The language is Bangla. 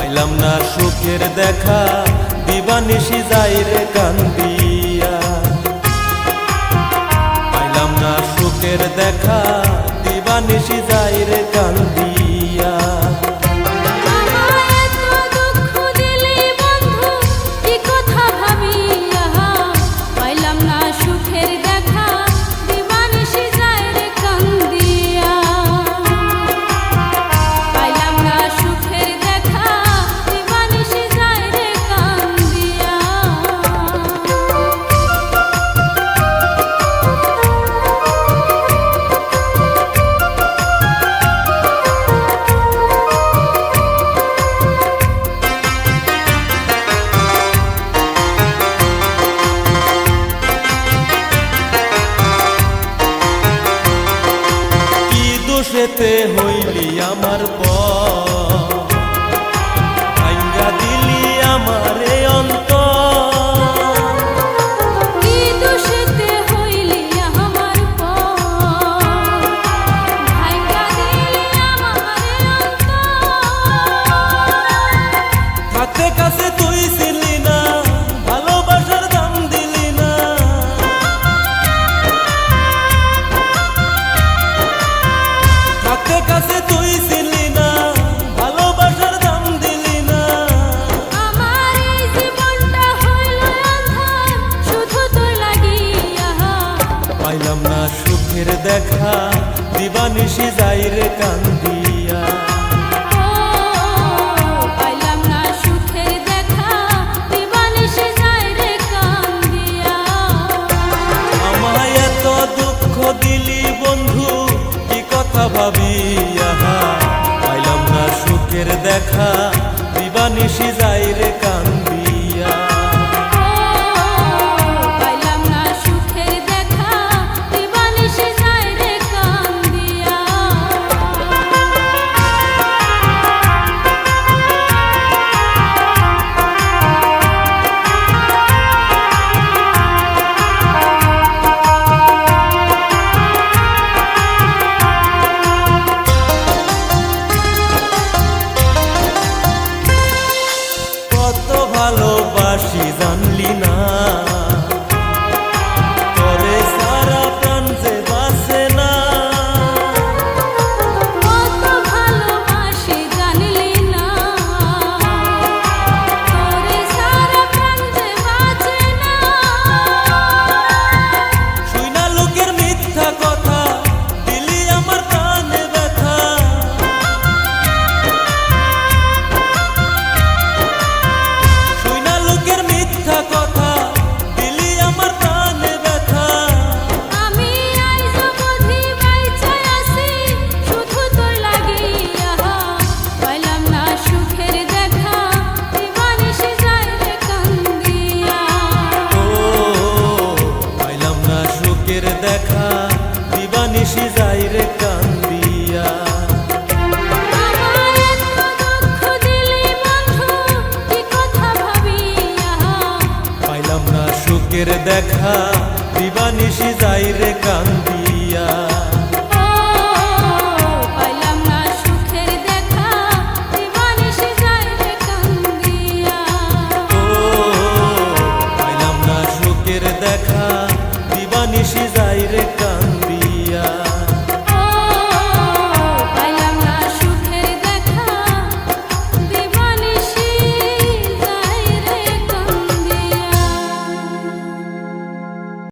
পাইলাম না সুখের দেখা, দিবানিশি যাই রে কান্দিয়া। পাইলাম না সুখের দেখা, দিবানিশি যাই রে কান্দিয়া। দোষেতে হইলি আমার ভাঙ্গা দিলি আমারে অন্তর। কি দোষেতে হইলি আমার ভাঙ্গা দিলি আমারে অন্তর। হাতে কাছে তুই ছিলি না, ভালোবাসার দাম দিলি না। হাতে কাছে তুই ছিলি না, ভালোবাসার দাম দিলি না। আমার এই জীবনটা হইল আঁধার শুধু তোর লাগিয়া। পাইলাম না সুখের দেখা, দিবানিশি যাই রে কান্দিয়া। পাইলাম না সুখের দেখা, দিবানিশি যাই রে কান্দিয়া। আমায় এত দুঃখ দিলি বন্ধু, কি কথা ভাবিয়া। পাইলাম না সুখের দেখা, দিবানিশি যাই রে কান্দিয়া। পাইলাম না সুখের দেখা, দিবানিশি যাই রে কান্দিয়া। কত ভালোবাসি জানলি না, তোরে সারা প্রাণ যে বাসে না। কত ভালোবাসি জানলি না, তোরে সারা প্রাণ যে বাঁচে না। শুইনা লোকের মিথ্যা কথা, দিলি আমার প্রাণে ব্যথা। শুইনা লোকের মিথ্যা কথা, দিলি আমার প্রাণে ব্যথা। আমি আইজ বুঝি বাইচা আছি শুধু তোর লাগিয়া। পাইলাম না সুখের দেখা, দিবানিশি যাই রে কান্দিয়া। ও পাইলাম না সুখের দেখা, দিবানিশি যাই রে কান্দিয়া। আমায় এত দুঃখ দিলি বন্ধু, কি কথা ভাবিয়া। পাইলাম না সুখের দেখা, দিবানিশি যাই রে কান্দিয়া।